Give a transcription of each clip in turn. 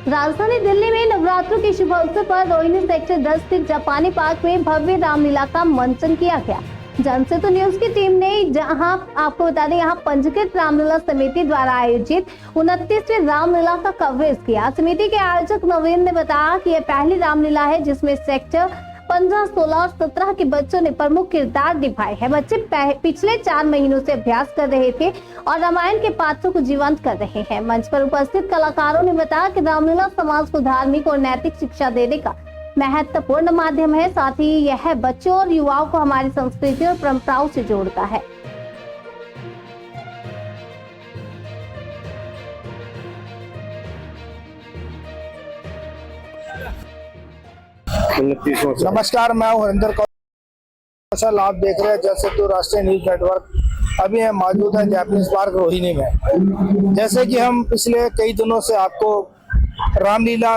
राजधानी दिल्ली में नवरात्रों के शुभ अवसर पर रोहिणी सेक्टर 10 स्थित जापानी पार्क में भव्य रामलीला का मंचन किया गया। जनसेतु न्यूज की टीम ने जहां आपको बता दें, यहाँ पंजीकृत रामलीला समिति द्वारा आयोजित 29वीं रामलीला का कवरेज किया। समिति के आयोजक नवीन ने बताया कि यह पहली रामलीला है जिसमें सेक्टर 15, 16 और 17 के बच्चों ने प्रमुख किरदार निभाए हैं। बच्चे पिछले 4 महीनों से अभ्यास कर रहे थे और रामायण के पात्रों को जीवंत कर रहे हैं। मंच पर उपस्थित कलाकारों ने बताया कि रामलीला समाज को धार्मिक और नैतिक शिक्षा देने का महत्वपूर्ण माध्यम है। साथ ही यह बच्चों और युवाओं को हमारी संस्कृति और परंपराओं से जोड़ता है। नमस्कार, मैं हूं हरिंदर कौशल। आप देख रहे हैं जनसेतु राष्ट्रीय न्यूज नेटवर्क। अभी हम मौजूद हैं जापानीज पार्क रोहिणी में। जैसे कि हम पिछले कई दिनों से आपको रामलीला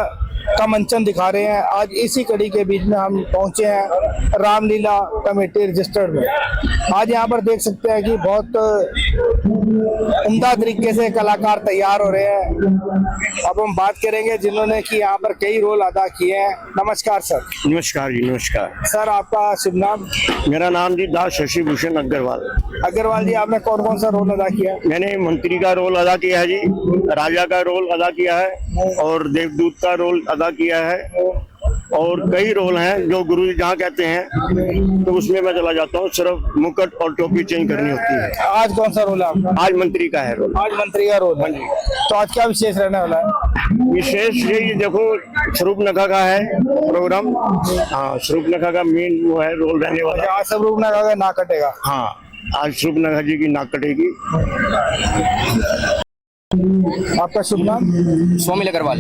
का मंचन दिखा रहे हैं, आज इसी कड़ी के बीच में हम पहुंचे हैं रामलीला कमेटी रजिस्टर्ड में। आज यहाँ पर देख सकते हैं कि बहुत उम्दा तरीके से कलाकार तैयार हो रहे हैं। अब हम बात करेंगे जिन्होंने कि यहाँ पर कई रोल अदा किए हैं। नमस्कार सर। नमस्कार जी, नमस्कार सर, आपका शुभ नाम? मेरा नाम जी दास शशि भूषण अग्रवाल। अग्रवाल जी, आपने कौन कौन सा रोल अदा किया? मैंने मंत्री का रोल अदा किया है जी, राजा का रोल अदा किया है और देवदूत का रोल अदा किया है और कई रोल हैं जो गुरु जी जहाँ कहते हैं तो उसमें मैं चला जाता हूँ। सिर्फ मुकुट और टोपी चेंज करनी होती है। आज कौन सा रोल है आपका? आज मंत्री का है रोल। आज मंत्री का रोल है। तो आज क्या विशेष रहने वाला है? विशेष यही देखो, स्वरूपनखा का है प्रोग्राम। हाँ, स्वरूपनखा का मेन वो है रोल रहने वाला। आज स्वरूपनखा का नाक कटेगा। हाँ, आज स्वरूपनखा जी की नाक कटेगी। आपका शुभ नाम? सोमिल अग्रवाल।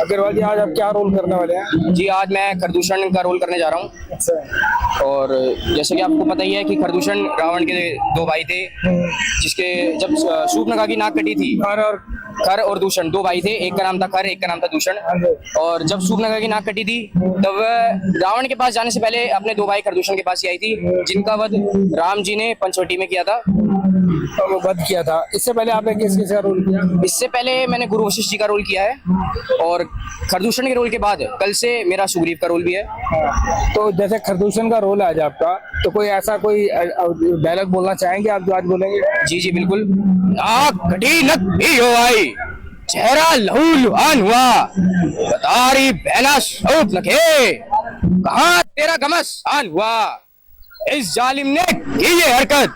अग्रवाल जी, आज आप क्या रोल करने वाले हैं? जी, आज मैं खरदूषण का रोल करने जा रहा हूँ। अच्छा। और जैसे कि आपको पता ही है कि खरदूषण रावण के 2 भाई थे, जिसके जब शूर्पणखा की नाक कटी थी। खर और दूषण 2 भाई थे, एक का नाम था खर, एक का नाम था दूषण। और जब शूर्पणखा की नाक कटी थी तब रावण के पास जाने से पहले अपने 2 भाई खरदूषण के पास ही आई थी, जिनका वध राम जी ने पंचवटी में किया था। तो वो वध किया था। इससे पहले आपने किस किस का रोल किया? इससे पहले मैंने गुरु वशिष्ठ जी का रोल किया है और खरदूषण के रोल के बाद कल से मेरा सुग्रीव का रोल भी है। तो जैसे खरदूषण का रोल है आज आपका, तो कोई ऐसा कोई डायलॉग बोलना चाहेंगे आप जो आज बोलेंगे? जी जी बिल्कुल। आँख कटी नक भी हो आई, चेहरा लहूलुहान हुआ, बतारी बहना शौक लगे, कहाँ तेरा घमसान हुआ। इस जालिम ने की ये हरकत,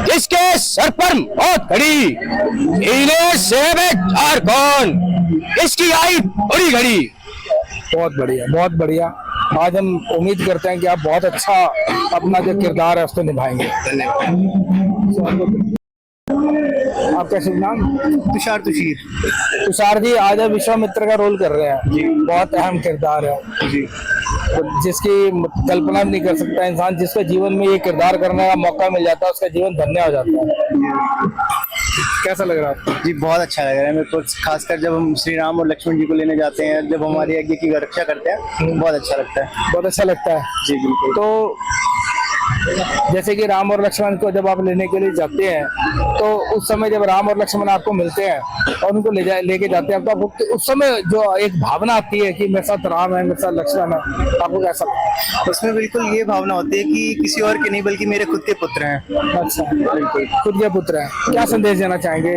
जिसके सर पर मौत खड़ी, इन्हें से चार कौन, इसकी आई बड़ी घड़ी। बहुत बढ़िया, बहुत बढ़िया। आज हम उम्मीद करते हैं कि आप बहुत अच्छा अपना जो किरदार है उसको निभाएंगे। धन्यवाद। आपका शुभ नाम? तुषार तुषार जी, आज आप विश्वामित्र का रोल कर रहे हैं जी। बहुत अहम किरदार है जी, तो जिसकी कल्पना नहीं कर सकता इंसान। जिसके जीवन में ये किरदार करने का मौका मिल जाता है, उसका जीवन धन्य हो जाता है। कैसा लग रहा है जी? बहुत अच्छा लग रहा है मेरे को, खासकर जब हम श्री राम और लक्ष्मण जी को लेने जाते हैं, जब हमारी यज्ञ की रक्षा करते हैं, बहुत अच्छा लगता है। बहुत अच्छा लगता है जी बिल्कुल। तो जैसे कि राम और लक्ष्मण को जब आप लेने के लिए जाते हैं, तो उस समय जब राम और लक्ष्मण आपको मिलते हैं और उनको लेके जाते हैं, तो आपको उस समय जो एक भावना आती है कि मेरे साथ राम है, मेरे साथ लक्ष्मण है, आपको कैसा? उसमें बिल्कुल ये भावना होती है कि किसी और के नहीं बल्कि मेरे खुद के पुत्र हैं। अच्छा, बिल्कुल खुद के पुत्र हैं। क्या संदेश देना चाहेंगे?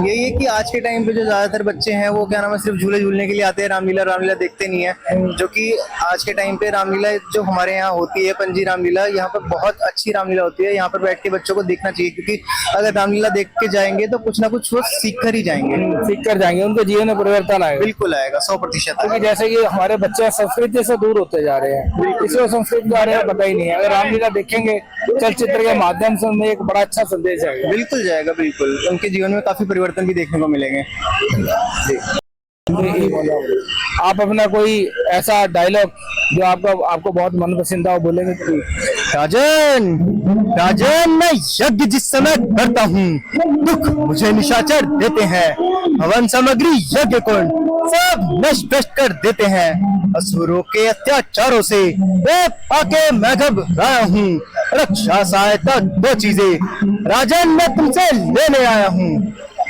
यही है कि आज के टाइम पे जो ज्यादातर बच्चे हैं वो क्या नाम है, सिर्फ झूले झूलने के लिए आते हैं, रामलीला देखते नहीं है। जो कि आज के टाइम पे रामलीला जो हमारे यहाँ होती है, पंजी रामलीला, यहाँ पर बहुत अच्छी रामलीला होती है। यहाँ पर बैठ के बच्चों को देखना चाहिए, क्योंकि अगर रामलीला देख के जाएंगे तो कुछ ना कुछ वो सीख कर ही जाएंगे। उनके जीवन में परिवर्तन आएगा। बिल्कुल आएगा, 100%। क्योंकि जैसे कि हमारे बच्चे संस्कृति से दूर होते जा रहे हैं, इसलिए संस्कृति के बारे में पता ही नहीं है। अगर रामलीला देखेंगे चलचित्र के माध्यम से, उनमें एक बड़ा अच्छा संदेश जाएगा। बिल्कुल जाएगा, बिल्कुल। उनके जीवन में काफी परिवर्तन भी देखने को मिलेंगे। आप अपना कोई ऐसा डायलॉग जो आपको बहुत मनपसंद हो बोलेंगे? राजन, मैं यज्ञ जिस समय करता हूँ, दुख मुझे निशाचर देते हैं, हवन सामग्री यज्ञ कुंड सब नष्ट कर देते हैं। असुरों के अत्याचारों से मैं पाके मैं घबराया हूँ, रक्षा सहायता 2 चीजें राजन मैं तुमसे लेने आया हूँ।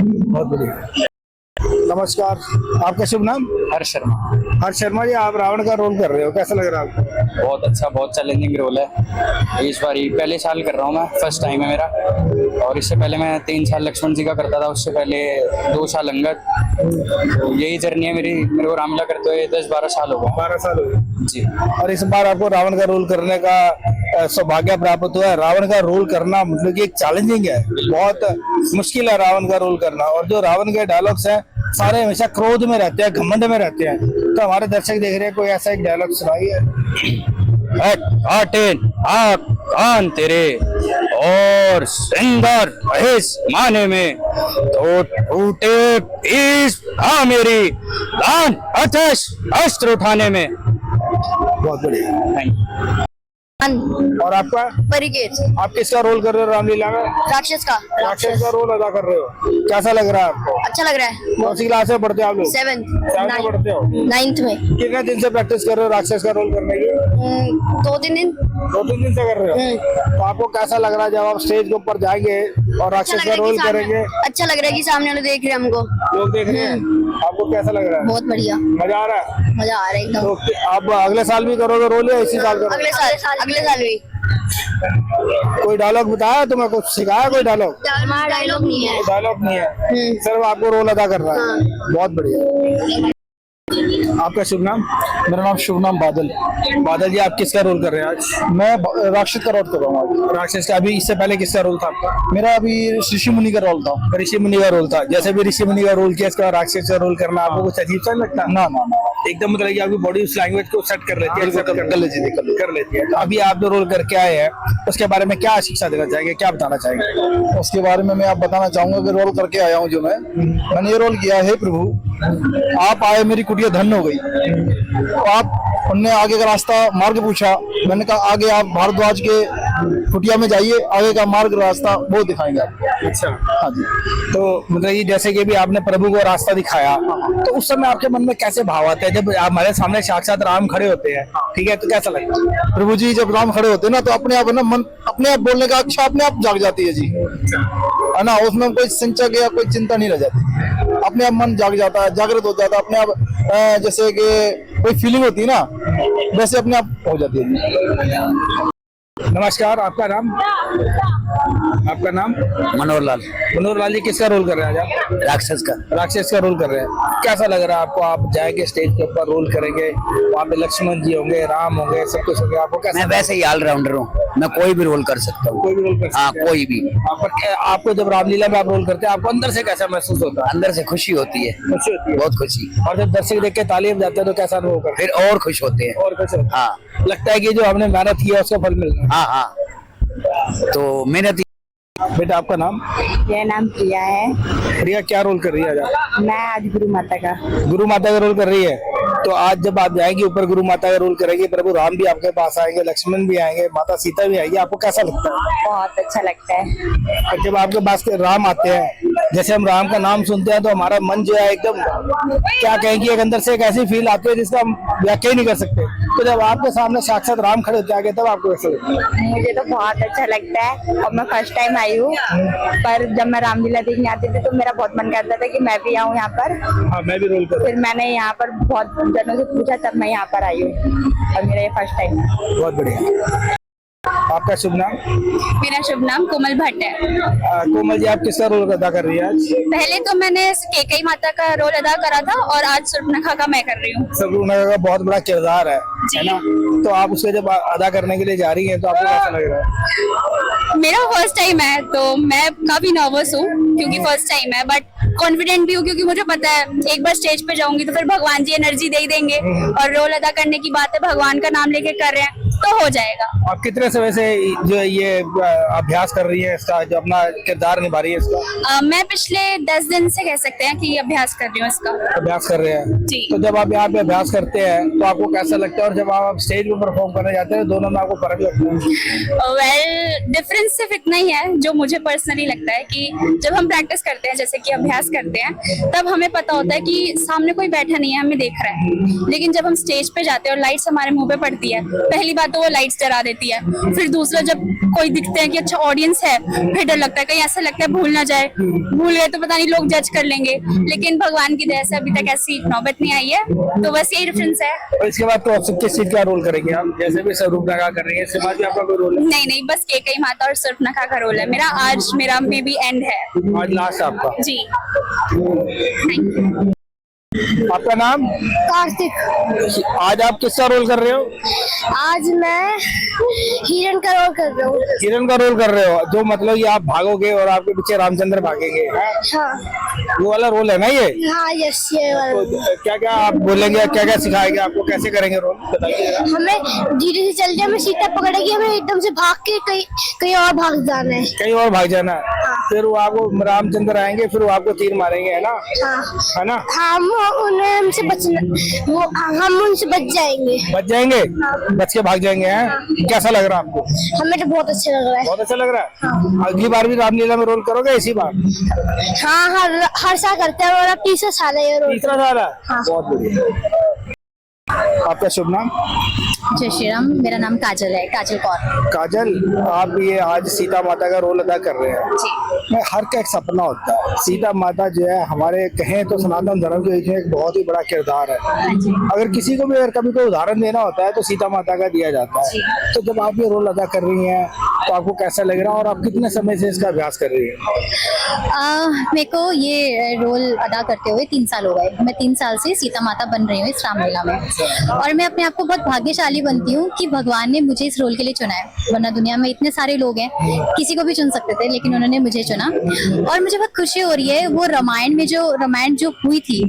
बहुत बढ़िया। नमस्कार, आपका शुभ नाम? हर्ष शर्मा। हर्ष शर्मा जी, आप रावण का रोल कर रहे हो, कैसा लग रहा है आपको? बहुत अच्छा, बहुत चैलेंजिंग रोल है। इस बार पहले साल कर रहा हूँ मैं, फर्स्ट टाइम है मेरा। और इससे पहले मैं 3 साल लक्ष्मण जी का करता था, उससे पहले 2 साल अंगद। तो यही जर्नी है मेरी। मेरे को रामलीला करते हुए 10-12 साल हो गए। 12 साल हो गए जी। और इस बार आपको रावण का रोल करने का सौभाग्य प्राप्त हुआ है। रावण का रोल करना मतलब कि एक चैलेंजिंग है, बहुत मुश्किल है रावण का रोल करना। और जो रावण के डायलॉग्स हैं सारे हमेशा क्रोध में रहते हैं, घमंड में रहते हैं। तो हमारे दर्शक देख रहे हैं, कोई ऐसा एक डायलॉग सुनाइए। आँख कान तेरे और सिंदर इस माने में तो टूटे पीस था मेरी दान अथस अस्त्र उठाने में। बहुत बढ़िया। और आपका? परिकेत, आप किसका रोल कर रहे हो रामलीला में? राक्षस का। राक्षस का रोल अदा कर रहे हो, कैसा लग रहा है आपको? अच्छा लग रहा है। कौन सी क्लास में पढ़ते हो आप लोग? 7th में पढ़ते हो? 9th में। कितने दिन से प्रैक्टिस कर रहे हो राक्षस का रोल करने की? 2-3 दिन। 2-3 दिन से कर रहे हो। तो आपको कैसा लग रहा है जब आप स्टेज के ऊपर जाएंगे और राक्षस का रोल करेंगे? अच्छा लग रहा है कि सामने वाले देख रहे हैं हमको, लोग देख रहे हैं। आपको कैसा लग रहा है? बहुत बढ़िया, मजा आ रहा है? मजा आ रहा है एकदम। तो आप अगले साल भी करोगे रोल या इसी साल करोगे? अगले साल भी। कोई डायलॉग बताया तुम्हें, कुछ सिखाया कोई डायलॉग? हमारा डायलॉग नहीं है। डायलॉग नहीं है, सिर्फ आपको रोल अदा करना है। बहुत बढ़िया। आपका शुभ नाम? मेरा नाम शुभ नाम बादल। बादल जी, आप किसका रोल कर रहे हैं आज? मैं राक्षस का रोल कर रहा हूँ आज। राक्षस का। अभी इससे पहले किसका रोल था आपका? मेरा अभी ऋषि मुनि का रोल था। ऋषि मुनि का रोल था। जैसे भी ऋषि मुनि का रोल किया, इसका राक्षस का रोल करना आपको कुछ अजीब सा नहीं लगता? ना ना ना, एकदम मतलब कि आपकी बॉडी उस लैंग्वेज को सेट कर लेती है, कर लेती है। अब आप जो रोल करके आए हैं उसके बारे में क्या शिक्षा देना चाहेंगे, क्या बताना चाहेंगे? उसके बारे में मैं आप बताना चाहूंगा कि रोल करके आया हूँ जो मैंने ये रोल किया है। प्रभु आप आए, मेरी कुटिया धन्य हो गई। तो आप उनने आगे का रास्ता मार्ग पूछा, मैंने कहा आगे आप भारद्वाज के कुटिया में जाइए, आगे का मार्ग रास्ता वो दिखाएंगे आपको। अच्छा, हाँ जी। तो मतलब ये जैसे कि भी आपने प्रभु को रास्ता दिखाया, तो उस समय आपके मन में कैसे भाव आते हैं जब हमारे सामने साक्षात राम खड़े होते हैं? ठीक है, तो कैसा लगता है? प्रभु जी जब राम खड़े होते हैं ना, तो अपने आप है ना, मन अपने आप बोलने का इच्छा अपने आप जाग जाती है जी, है ना। उसमें कोई संचय या कोई चिंता नहीं रह जाती, अपने आप मन जाग जाता है, जागृत हो जाता है अपने आप। जैसे कि कोई फीलिंग होती है ना, वैसे अपने आप हो जाती है। नमस्कार, आपका नाम? आपका नाम? मनोहर लाल। मनोहर लाल जी, किसका रोल कर रहे हैं आज आप? राक्षस का। राक्षस का रोल कर रहे हैं। कैसा लग रहा है आपको? आप जाएंगे स्टेज के ऊपर, रोल करेंगे, वहाँ पे लक्ष्मण जी होंगे, राम होंगे, सब कुछ होंगे, आपको कैसा? मैं वैसे ही ऑलराउंडर हूँ, मैं कोई भी रोल कर सकता हूँ। कोई भी रोल कर सकते हैं? हाँ, कोई भी। आपको जब रामलीला में आप रोल करते हैं, आपको अंदर से कैसा महसूस होता है? अंदर से खुशी होती है, खुशी होती है, बहुत खुशी। और जब दर्शक देख के ताली बजाते हैं तो कैसा अनुभव करते फिर और खुश होते हैं। हैं? और कैसे होता है? हाँ। लगता है कि जो हमने मेहनत की है उसका फल मिल रहा हाँ हाँ, तो मेहनत। है। बेटा, आपका नाम? मेरा नाम प्रिया है। रिया, क्या रोल कर रही है आज आप? मैं आज गुरु माता का। गुरु माता का रोल कर रही है। तो आज जब आप जाएंगे ऊपर, गुरु माता का रोल करेंगे, प्रभु राम भी आपके पास आएंगे, लक्ष्मण भी आएंगे, माता सीता भी आएगी, आपको कैसा लगता है? बहुत अच्छा लगता है। और जब आपके पास के राम आते हैं, जैसे हम राम का नाम सुनते हैं तो हमारा मन जो है एकदम, क्या कहेंगे, एक अंदर से एक ऐसी फील आती है जिसका हम व्याख्या ही नहीं कर सकते। तो जब आपके सामने साक्षात राम खड़े होते आगे, तब आपको कैसा लगता है? मुझे तो बहुत अच्छा लगता है, और मैं फर्स्ट टाइम आई हूँ। पर जब मैं रामलीला देखने आती थी तो मेरा बहुत मन करता था कि मैं भी आऊँ यहाँ पर। हाँ, मैं भी रोल कर। फिर मैंने यहाँ पर बहुत जनों से पूछा, तब मैं यहाँ पर आई हूँ, और मेरा ये फर्स्ट टाइम है। बहुत बढ़िया। आपका शुभ नाम? मेरा शुभ नाम कोमल भट्ट है। कोमल जी, आप किसका रोल अदा कर रही है आज? पहले तो मैंने केकई माता का रोल अदा करा था, और आज सुर्पनखा का मैं कर रही हूँ। सुर्पनखा का बहुत बड़ा किरदार है ना? तो आप उसके जब अदा करने के लिए जा रही हैं तो आपको कैसा लग रहा है? मेरा फर्स्ट टाइम है तो मैं काफी नर्वस हूँ, क्योंकि फर्स्ट टाइम है, बट कॉन्फिडेंट भी हूँ, क्योंकि मुझे पता है एक बार स्टेज पे जाऊंगी तो फिर भगवान जी एनर्जी दे देंगे, और रोल अदा करने की बात है, भगवान का नाम लेके कर रहे हैं तो हो जाएगा। आप कितने समय से जो ये अभ्यास कर रही है इसका, जो अपना किरदार निभा रही है इसका? मैं पिछले 10 दिन से कह सकते हैं कि अभ्यास कर रही हूँ इसका। अभ्यास कर रहे हैं जी। तो जब आप यहाँ पे अभ्यास करते हैं तो आपको कैसा लगता है, और जब आप स्टेज पे परफॉर्म करने जाते हैं दोनों में आपको फर्क लगता है? वेल, डिफरेंस सिर्फ इतना ही है जो मुझे पर्सनली लगता है कि जब हम प्रैक्टिस करते हैं, जैसे कि अभ्यास क्रॉस करते हैं तब हमें पता होता है कि सामने कोई बैठा नहीं है, हमें देख रहा है। लेकिन जब हम स्टेज पे जाते हैं और लाइट्स हमारे मुंह पे पड़ती है, पहली बात तो वो लाइट्स डरा देती है, फिर दूसरा जब कोई दिखते हैं कि अच्छा ऑडियंस है, फिर डर लगता है कहीं ऐसा लगता है भूल ना जाए, भूल गए तो पता नहीं लोग जज कर लेंगे। लेकिन भगवान की दया से अभी तक ऐसी नौबत नहीं आई है, तो बस यही डिफरेंस है। और इसके बाद तो आप किस चीज का रोल करेंगे आप, जैसे भी स्वरूप नखा कर रही है, इसके बाद भी आपका कोई रोल है? नहीं, बस केकई माता और सिर्फ नखा का रोल है मेरा। आज मेरा मे बी एंड है। आज लास्ट आपका? जी, थैंक यू। आपका नाम? कार्तिक। आज आप किसका रोल कर रहे हो? आज मैं हिरण का रोल कर रहा हूँ। किरण का रोल कर रहे हो, जो मतलब ये आप भागोगे और आपके पीछे रामचंद्र भागेंगे, हाँ वो वाला रोल है ना ये? हाँ, यस, ये वाला। तो क्या क्या आप बोलेंगे, क्या क्या सिखाएंगे आपको, कैसे करेंगे रोल, बताइए। हमें धीरे से चलते हमें सीटा पकड़ेगी, हमें एकदम से भाग के कहीं और भाग जाना है। कहीं और भाग जाना है, फिर वो आपको रामचंद्र आएंगे, फिर वो आपको तीर मारेंगे, है ना? हाँ, है ना? हम उन्हें हमसे बचना, हम उनसे बच जाएंगे। बच जाएंगे? बच के भाग जाएंगे, हैं? कैसा लग रहा है आपको? हमें तो बहुत अच्छा लग रहा है। बहुत अच्छा लग रहा है। अगली बार भी रामलीला में रोल करोगे इसी बार? हाँ, हर साल करते हैं, और तीसरा साल है ये रोल। तीसरा साल है? हाँ। बहुत बढ़िया। आपका शुभ नाम? जय श्री राम। मेरा नाम काजल है, काजल कौर। काजल, आप ये आज सीता माता का रोल अदा कर रहे हैं। मैं हर का एक सपना होता है, सीता माता जो है हमारे कहें तो सनातन धर्म के बीच में एक बहुत ही बड़ा किरदार है। अगर किसी को भी अगर कभी कोई उदाहरण देना होता है तो सीता माता का दिया जाता है। तो जब आप ये रोल अदा कर रही हैं तो आपको कैसा लग रहा है और आप कितने समय से इसका अभ्यास कर रही हैं? मेरे को ये रोल अदा करते हुए 3 साल हो गए। मैं 3 साल से सीता माता बन रही हूँ इस रामलीला में, और मैं अपने आप को बहुत भाग्यशाली बनती हूँ कि भगवान ने मुझे इस रोल के लिए चुना है। वरना दुनिया में इतने सारे लोग हैं, किसी को भी चुन सकते थे, लेकिन उन्होंने मुझे चुना। और मुझे बहुत खुशी हो रही है, वो रामायण जो हुई थी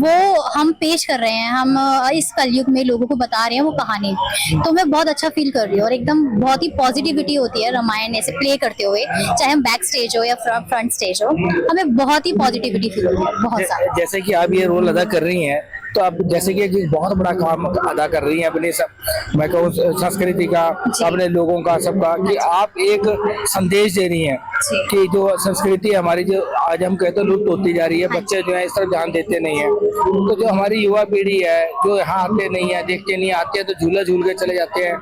वो हम पेश कर रहे हैं, हम इस कलयुग में लोगों को बता रहे हैं वो कहानी। तो मैं बहुत अच्छा फील कर रही हूँ, और एकदम बहुत ही पॉजिटिविटी होती है रामायण ऐसे प्ले करते हुए, चाहे हम बैक स्टेज हो या फ्रंट स्टेज हो, हमें बहुत ही पॉजिटिविटी फील होती है, बहुत सारा। जैसे कि आप ये रोल अदा कर रही हैं, तो आप जैसे कि एक बहुत बड़ा काम अदा कर रही हैं अपने मैं कहूँ संस्कृति का, अपने लोगों का, सबका, कि आप एक संदेश दे रही हैं कि जो संस्कृति हमारी जो आज हम कहते हैं लुप्त होती जा रही है, बच्चे जो है इस तरफ ध्यान देते नहीं है। तो जो हमारी युवा पीढ़ी है जो यहाँ आते नहीं है, देखते नहीं, आते हैं तो झूला झूल के चले जाते हैं,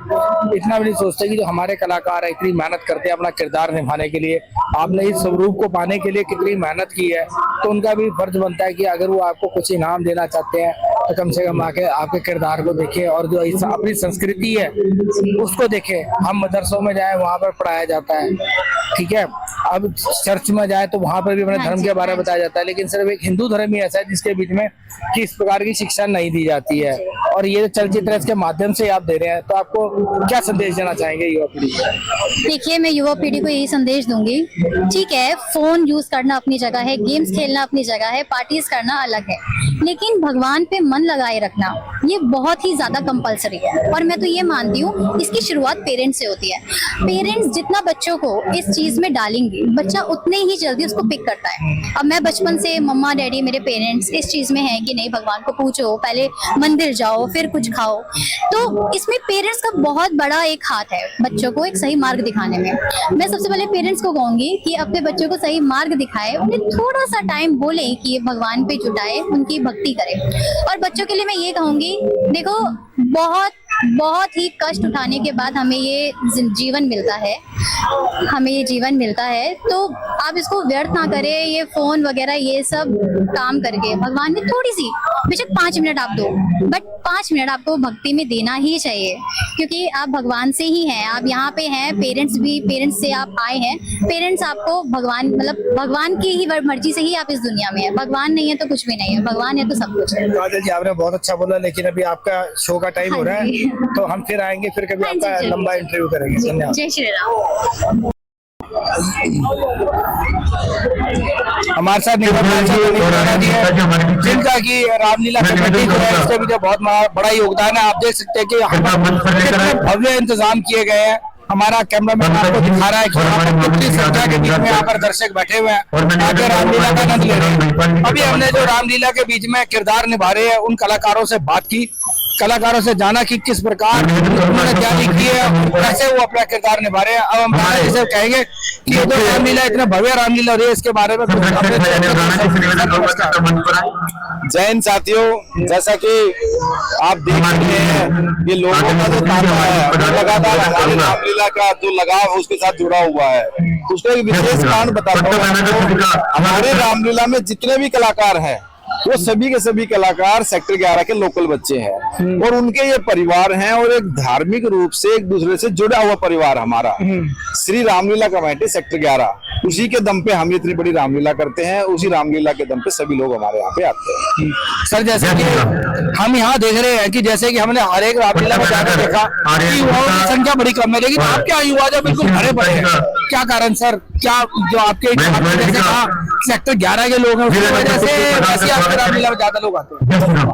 इतना भी नहीं सोचते कि जो हमारे कलाकार है इतनी मेहनत करते हैं अपना किरदार निभाने के लिए, आपने इस स्वरूप को पाने के लिए कितनी मेहनत की है, तो उनका भी फर्ज बनता है कि अगर वो आपको कुछ इनाम देना चाहते हैं तो कम से कम आके आपके किरदार को देखें और जो अपनी संस्कृति है उसको देखें। हम मदरसों में जाए वहाँ पर पढ़ाया जाता है, ठीक है, अब चर्च में जाए तो वहाँ पर भी अपने धर्म के बारे में बताया जाता है, लेकिन सिर्फ एक हिंदू धर्म ही ऐसा है जिसके बीच में कि इस प्रकार की शिक्षा नहीं दी जाती है। और ये चलचित्र इसके माध्यम से आप दे रहे हैं, तो आपको क्या संदेश देना चाहेंगे युवा पीढ़ी को? देखिए, मैं युवा पीढ़ी को यही संदेश दूंगी, ठीक है, फोन यूज करना अपनी जगह है, गेम्स खेलना अपनी जगह है, पार्टीज करना अलग है, लेकिन भगवान पे मन लगाए रखना ये बहुत ही ज्यादा कंपलसरी है। और मैं तो ये मानती हूँ इसकी शुरुआत पेरेंट्स से होती है। पेरेंट्स जितना बच्चों को इस चीज में डालेंगे, बच्चा उतने ही जल्दी उसको पिक करता है। अब मैं बचपन से मम्मा डैडी मेरे पेरेंट्स इस चीज में है कि नहीं, भगवान को पूछो, पहले मंदिर जाओ, फिर कुछ खाओ, तो इसमें पेरेंट्स का बहुत बड़ा एक हाथ है बच्चों को एक सही मार्ग दिखाने में। मैं सबसे पहले पेरेंट्स को कहूंगी कि अपने बच्चों को सही मार्ग दिखाए, उन्हें थोड़ा सा टाइम बोले कि ये भगवान पे जुटाए, उनकी भक्ति करे। और बच्चों के लिए मैं ये कहूंगी, देखो, बहुत ही कष्ट उठाने के बाद हमें ये जीवन मिलता है, तो आप इसको व्यर्थ ना करें ये फोन वगैरह ये सब काम करके। भगवान ने थोड़ी सी, बेशक 5 मिनट आप दो, बट 5 मिनट आपको भक्ति में देना ही चाहिए, क्योंकि आप भगवान से ही हैं, आप यहाँ पे हैं, पेरेंट्स से आप आए हैं, पेरेंट्स आपको भगवान, मतलब भगवान की ही मर्जी से ही आप इस दुनिया में है। भगवान नहीं है तो कुछ भी नहीं है, भगवान है तो सब कुछ है। काजल जी, आपने बहुत अच्छा बोला, लेकिन अभी आपका शो का टाइम हो रहा है, तो हम फिर आएंगे, फिर कभी आपका लंबा इंटरव्यू करेंगे। धन्यवाद। जय श्री राम। हमारे साथ जिनका की रामलीला कमेटी जो है इसके भी जो बहुत बड़ा योगदान है। आप देख सकते हैं कि कितने भव्य इंतजाम किए गए हैं। हमारा कैमरामैन आपको दिखा रहा है कि यहाँ पर कितनी संख्या के बीच में यहाँ पर दर्शक बैठे हुए हैं, आगे रामलीला का आनंद ले रहे हैं। अभी हमने जो रामलीला के बीच में किरदार निभा रहे हैं उन कलाकारों से बात की, कलाकारों से जाना कि किस प्रकार उन्होंने तैयारी की है, कैसे वो अपना किरदार निभा रहे हैं। अब हम महाराज से कहेंगे कि ये जो रामलीला इतना भव्य रामलीला हो रही है, इसके बारे में जैन साथियों, जैसा कि आप देख रहे हैं ये लोगों का जो तांता है लगातार हमारी रामलीला का जो लगाव उसके साथ जुड़ा हुआ है। उसको एक विशेष कारण बताता हूँ, हमारे रामलीला में जितने भी कलाकार हैं वो सभी के सभी कलाकार सेक्टर 11 के लोकल बच्चे हैं और उनके ये परिवार हैं और एक धार्मिक रूप से एक दूसरे से जुड़ा हुआ परिवार हमारा श्री रामलीला कमेटी सेक्टर 11, उसी के दम पे हम इतनी बड़ी रामलीला करते हैं, उसी रामलीला के दम पे सभी लोग हमारे यहाँ पे आते हैं। सर जैसे कि हम यहाँ देख रहे हैं कि जैसे कि हमने हर एक रामलीला में जाकर देखा कि युवाओं की संख्या बड़ी कम है, लेकिन आपके युवा जो बिल्कुल भरे पड़े हैं, क्या कारण सर? क्या जो आपके जैसे कहा सेक्टर 11 के लोग हैं उसकी वजह से वैसे आपके रामलीला में ज्यादा लोग आते हैं?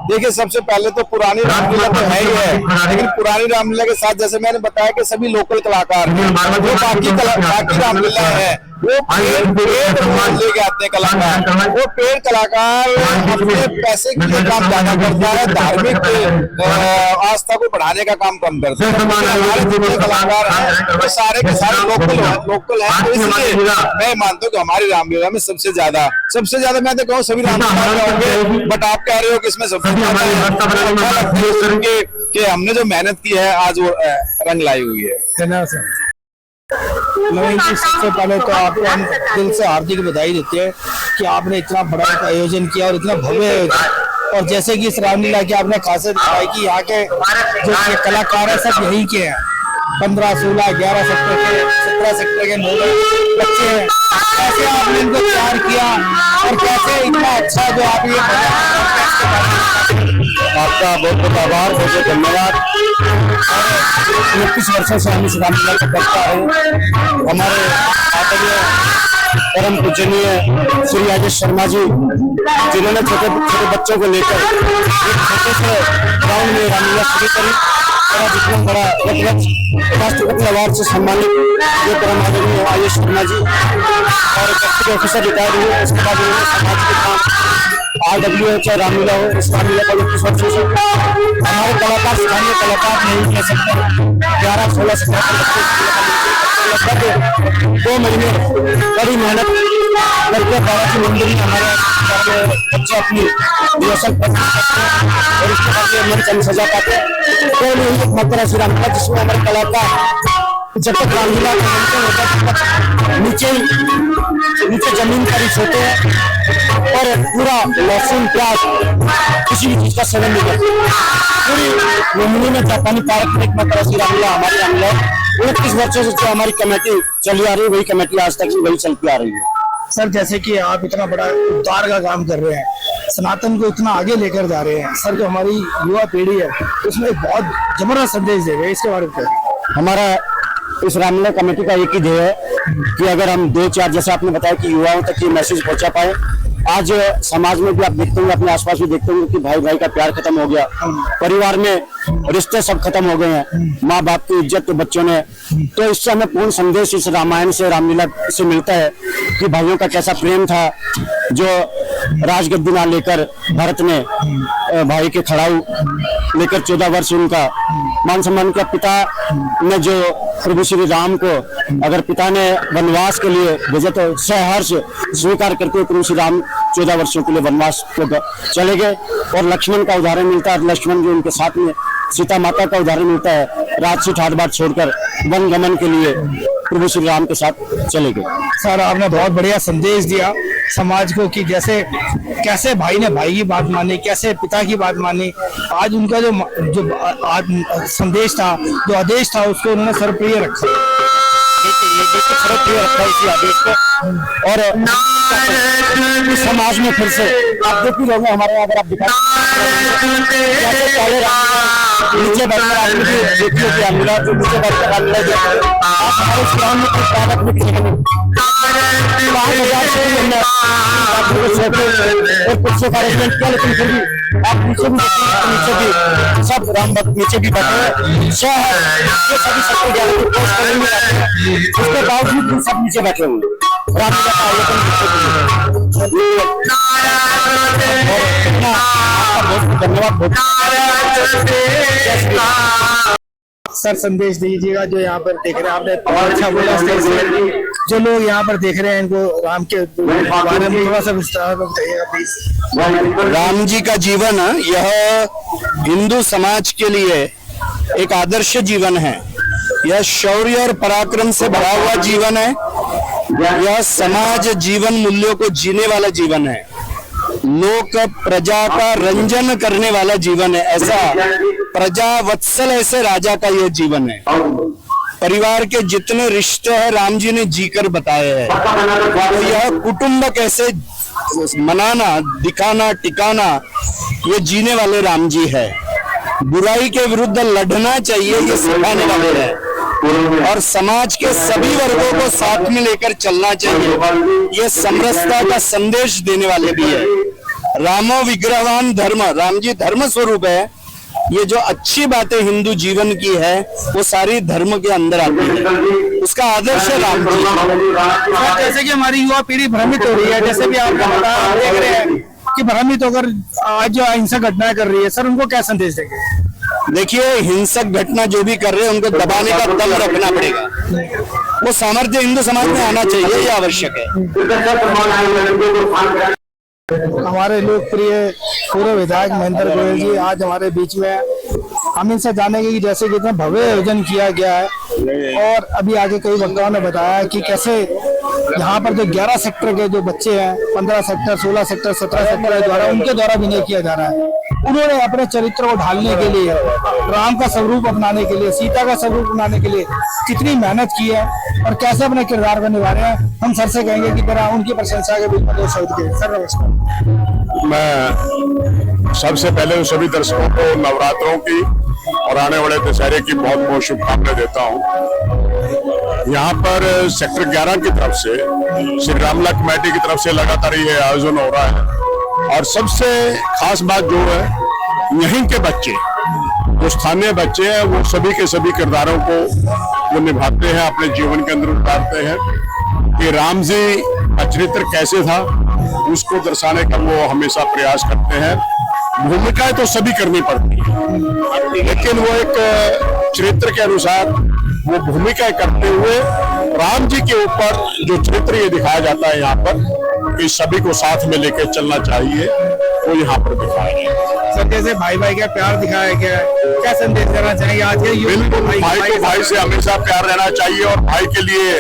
देखिए, सबसे पहले तो पुरानी रामलीला तो है ही है, लेकिन पुरानी रामलीला के साथ जैसे मैंने बताया कि सभी लोकल कलाकार जो बाकी रामलीला है वो पेड़ लेके आते हैं कलाकार। वो पेड़ कलाकार अपने पैसे के लिए काम ज्यादा करता है, धार्मिक आस्था को बढ़ाने का काम कम करता है। हमारे जितने कलाकार हैं वो सारे के सारे लोकल हैं, तो इसलिए मैं मानता हूँ कि हमारी रामलीला में सबसे ज्यादा मैं तो कहूँ सभी रामलीला में होंगे, बट आप कह रहे हो कि इसमें सबसे ज्यादा कि हमने जो मेहनत की है आज वो रंग लाई हुई है। नवीन जी, सबसे पहले तो आपको हम दिल से हार्दिक बधाई देते हैं कि आपने इतना बड़ा आयोजन किया और इतना भव्य आयोजन। और जैसे कि इस रामलीला की आपने खासियत दिखाई कि यहाँ के जो कलाकार है सब यहीं के हैं, 15, 16, 11 सेक्टर के 17 सेक्टर के लोग बच्चे हैं। कैसे आपने इनको तैयार किया और कैसे इतना अच्छा जो आप ये आपका बहुत बहुत आभार, बहुत बहुत धन्यवाद। 29 वर्षों से हम इस रामलीला को करता है। हमारे आदरणीय परम पूजनीय श्री राजेश शर्मा जी, जिन्होंने छोटे छोटे बच्चों को लेकर एक छोटे से ग्राउंड में रामलीला शुरू करी, और जितना बड़ा राष्ट्रपति अवार्ड से सम्मानित ये परम आदरणीय आयुष शर्मा जी और डिप्टी ऑफिसर रिटायर हुए। उसके बाद उन्होंने समाज के काम RWA चाहे रामलीला हो, इस रामलीला का 29 वर्षों से हमारे कलाकार, स्थानीय कलाकार नहीं कह सकते, 11, 16, 17 लगभग 2 महीने बड़ी मेहनत करके बालाजी मंदिर में हमारे बच्चे अपनी रिहर्सल करते हैं और उसके बाद ये मंच हम सजा पाते हैं। तो यही मात्रा श्री रामलीला जिसमें हमारे कलाकार जब तक रामलीला का मंचन होता है नीचे जमीन पर ही सोते हैं और पूरा लहसुन प्याज किसी भी चीज का सेवन नहीं करते। पूरी लोमड़ी में जापानी पार्क में एक मात्रा श्री रामलीला हमारी रामलीला 29 वर्षों से जो हमारी कमेटी चली आ रही है, वही कमेटी आज तक वही चलती आ रही है। सर जैसे कि आप इतना बड़ा उद्धार का काम कर रहे हैं, सनातन को इतना आगे लेकर जा रहे हैं, सर जो हमारी युवा पीढ़ी है उसमें एक बहुत जबरदस्त संदेश दे रहे हैं, इसके बारे में हमारा इस रामलीला कमेटी का एक ही ध्येय है कि अगर हम 2-4 जैसे आपने बताया कि युवाओं तक ये मैसेज पहुंचा पाए। आज समाज में भी आप देखते होंगे, अपने आसपास भी देखते होंगे कि भाई भाई का प्यार खत्म हो गया, परिवार में रिश्ते सब खत्म हो गए हैं, माँ बाप की इज्जत तो बच्चों ने। तो इससे हमें पूर्ण संदेश इस रामायण से, रामलीला से मिलता है कि भाइयों का कैसा प्रेम था, जो राजगद्दी ना लेकर भरत ने भाई के खड़ाऊ लेकर 14 वर्ष उनका मान सम्मान किया। पिता ने जो प्रभु श्री राम को अगर पिता ने वनवास के लिए भेजा तो सहर्ष स्वीकार करके प्रभु श्री राम 14 वर्षों के लिए वनवास को चले गए। और लक्ष्मण का उदाहरण मिलता है, लक्ष्मण जो उनके साथ में सीता माता का उदाहरण मिलता है, राजसी ठाट बाट छोड़कर वन गमन के लिए प्रभु श्री राम के साथ चले गए। सर आपने बहुत बढ़िया संदेश दिया समाज को कि जैसे कैसे भाई ने भाई की बात मानी, कैसे पिता की बात मानी। आज उनका जो संदेश था, जो आदेश था, उसको उन्होंने सर्वप्रिय रखा, सर्वप्रिय रखा इसी आदेश को। और समाज में फिर से आप देख भी लोग हमारे यहाँ अगर आप दिखा नीचे बैठकर रामलीला जो नीचे बैठकर रामलीला आप हमारे इस ग्राउंड में कुछ ताकत में किसी और कुछ से अरेंजमेंट किया, लेकिन फिर भी आप नीचे भी सब राम भक्त नीचे भी बैठे शहर ये सभी सबको उसके बावजूद सब नीचे बैठे हुए। रामलीला का आयोजन धन्यवाद। सर संदेश दीजिएगा जो यहाँ पर देख रहे हैं, आपने बहुत अच्छा बोला स्टेज से, जो लोग यहाँ पर देख रहे हैं इनको राम के बारे में थोड़ा सा विस्तार में बताइएगा प्लीज। राम जी का जीवन यह हिंदू समाज के लिए एक आदर्श जीवन है। यह शौर्य और पराक्रम से भरा हुआ जीवन है। यह समाज जीवन मूल्यों को जीने वाला जीवन है। लोक प्रजा का रंजन करने वाला जीवन है। ऐसा प्रजा वत्सल ऐसे राजा का यह जीवन है। परिवार के जितने रिश्ते हैं राम जी ने जीकर बताए हैं। तो यह कुटुंब कैसे मनाना, दिखाना, टिकाना, ये जीने वाले राम जी है। बुराई के विरुद्ध लड़ना चाहिए, ये सिखाने वाले हैं। और समाज के सभी वर्गों को साथ में लेकर चलना चाहिए, ये समरसता का संदेश देने वाले भी है। रामो विग्रहवान धर्म, राम जी धर्म स्वरूप है। ये जो अच्छी बातें हिंदू जीवन की है वो सारी धर्म के अंदर आती है। उसका आदर्श है राम जी। जैसे कि हमारी युवा पीढ़ी भ्रमित हो रही है, जैसे भी आपने बताया, आप देख रहे हैं कि भ्रमित होकर आज जो अहिंसक घटनाएं कर रही है, सर उनको क्या संदेश देंगे? देखिए, हिंसक घटना जो भी कर रहे हैं उनको दबाने का दम रखना पड़ेगा। वो सामर्थ्य हिंदू समाज में आना चाहिए, ये आवश्यक है। हमारे लोकप्रिय पूर्व विधायक महेंद्र गोयल जी आज हमारे बीच में हैं। हम इनसे जानेंगे कि जैसे कि इतना भव्य आयोजन किया गया है और अभी आगे कई वक्ताओं ने बताया कि कैसे यहाँ पर जो 11 सेक्टर के जो बच्चे हैं, 15 सेक्टर, 16 सेक्टर, 17 सेक्टर द्वारा उनके द्वारा विनय किया जा रहा है। उन्होंने अपने चरित्र को ढालने के लिए, राम का स्वरूप अपनाने के लिए, सीता का स्वरूप अपनाने के लिए कितनी मेहनत की है और कैसे अपने किरदार को निभा रहे हैं। हम सर से कहेंगे कि जरा उनकी प्रशंसा के बीच में 2 शब्द के। सर नमस्कार। मैं सबसे पहले सभी दर्शकों को नवरात्रों की और आने वाले दशहरे की बहुत बहुत शुभकामनाएं देता हूं। यहाँ पर सेक्टर 11 की तरफ से, श्री रामलीला कमेटी की तरफ से लगातार ये आयोजन हो रहा है। और सबसे खास बात जो है, यहीं के बच्चे, जो स्थानीय बच्चे हैं, वो सभी के सभी किरदारों को वो निभाते हैं, अपने जीवन के अंदर उतारते हैं। कि राम जी का चरित्र कैसे था उसको दर्शाने का वो हमेशा प्रयास करते हैं। भूमिकाएं तो सभी करनी पड़ती है, लेकिन वो एक चरित्र के अनुसार वो भूमिकाएं करते हुए राम जी के ऊपर जो चरित्र ये दिखाया जाता है यहाँ पर, कि सभी को साथ में लेकर चलना चाहिए, वो यहाँ पर दिखाया गया। सर जैसे भाई भाई का प्यार दिखाया गया है, क्या संदेश देना चाहिए आज के युवा? बिल्कुल, भाई को भाई से हमेशा प्यार रहना चाहिए और भाई के लिए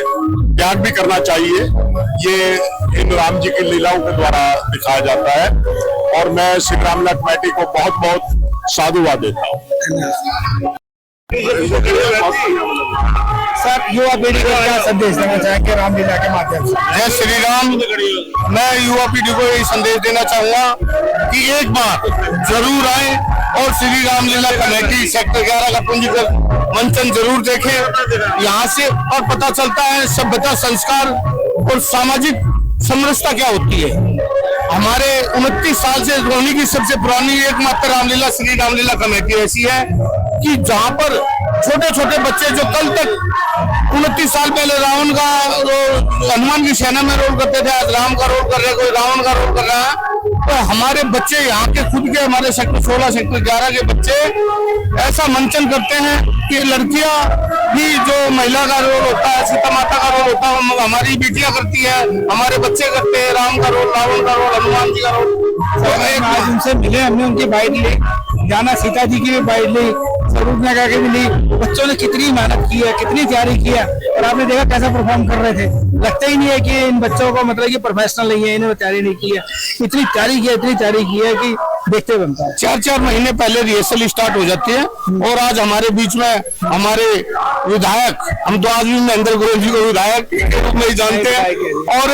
त्याग भी करना चाहिए। ये इन राम जी की लीलाओं के द्वारा दिखाया जाता है और मैं श्री रामलीला कमेटी को बहुत बहुत साधुवाद देता हूँ। सर युवा पीढ़ी को क्या संदेश देना चाहेंगे रामलीला के माध्यम से? जय श्री राम। मैं युवा पीढ़ी को यही संदेश देना चाहूंगा कि एक बार जरूर आए और श्री रामलीला कमेटी सेक्टर 11 का पंजीकृत मंचन जरूर देखें। यहाँ से और पता चलता है सभ्यता, संस्कार और सामाजिक समरसता क्या होती है। हमारे 29 साल से रोहिणी की सबसे पुरानी एकमात्र रामलीला श्री रामलीला कमेटी ऐसी है कि जहाँ पर छोटे छोटे बच्चे जो कल तक 29 साल पहले रावण का, हनुमान की सेना में रोल करते थे, आज राम का रोल कर रहे, कोई रावण का रोल कर रहा है। तो हमारे बच्चे यहाँ के खुद के, हमारे सेक्टर 16, सेक्टर 11 के बच्चे ऐसा मंचन करते हैं कि लड़कियां भी जो महिला का रोल होता है, सीता माता का रोल होता है, हमारी बेटियां करती है, हमारे बच्चे करते हैं राम का रोल, रावण का रोल, हनुमान जी का रोल। आज उनसे मिले, हमने उनकी बाइट ली, जाना सीता जी की भी बाइट ली, स्वरूप नगर की भी ली। बच्चों ने कितनी मेहनत की है, कितनी तैयारी की है और आपने देखा कैसा परफॉर्म कर रहे थे। लगता ही नहीं है कि इन बच्चों को मतलब कि प्रोफेशनल नहीं है, इन्होंने तैयारी नहीं की है। इतनी तैयारी की है कि देखते बनता है। 4-4 महीने पहले रिहर्सल स्टार्ट हो जाती है और आज हमारे बीच में हमारे विधायक, हम तो आज भी महेंद्र गोयल जी को विधायक के रूप में ही जानते हैं। और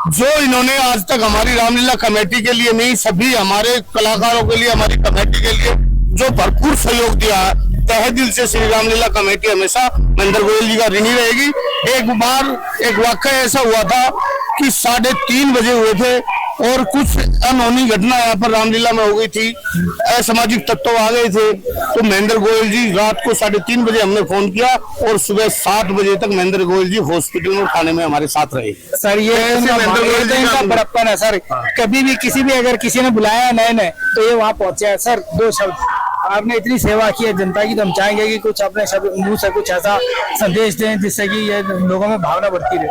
जो इन्होंने आज तक हमारी रामलीला कमेटी के लिए नहीं, सभी हमारे कलाकारों के लिए, हमारी कमेटी के लिए जो भरपूर सहयोग दिया है, तहे दिल से श्री रामलीला कमेटी हमेशा महेंद्र गोयल जी का ऋणी रहेगी। एक बार एक वाकया ऐसा हुआ था कि 3:30 बजे हुए थे और कुछ अनहोनी घटना यहाँ पर रामलीला में हो गई थी, असामाजिक तत्व आ गए थे, तो महेंद्र गोयल जी रात को 3:30 बजे हमने फोन किया और सुबह 7 बजे तक महेंद्र गोयल जी हॉस्पिटल में थाने में हमारे साथ रहे। सर ये महेंद्र गोयल जी का बड़प्पन है सर। कभी भी किसी भी अगर किसी ने बुलाया नए नए तो ये वहाँ पहुंचे हैं। सर 2 शब्द, आपने इतनी सेवा की है जनता की, तो हम चाहेंगे कि कुछ अपने मुंह से कुछ ऐसा संदेश दें जिससे कि ये लोगों में भावना बढ़ती रहे।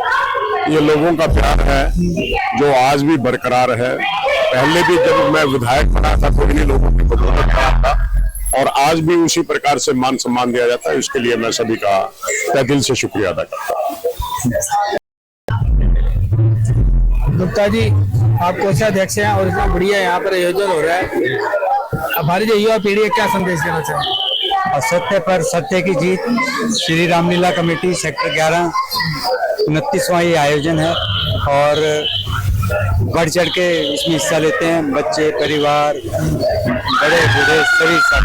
ये लोगों का प्यार है जो आज भी बरकरार है। पहले भी जब मैं विधायक बना था तो इन्हीं लोगों की बदौलत बना था और आज भी उसी प्रकार से मान सम्मान दिया जाता है। इसके लिए मैं सभी का तहे दिल से शुक्रिया अदा करता हूँ। गुप्ता जी, आप कोषाध्यक्ष हैं और इतना बढ़िया यहाँ पर आयोजन हो रहा है, हमारी जो युवा पीढ़ी है क्या संदेश देना चाहेंगे? असत्य पर सत्य की जीत, श्री रामलीला कमेटी सेक्टर 11 29वां ये आयोजन है और बढ़ चढ़ के इसमें हिस्सा लेते हैं बच्चे, परिवार, बड़े बूढ़े सभी सब।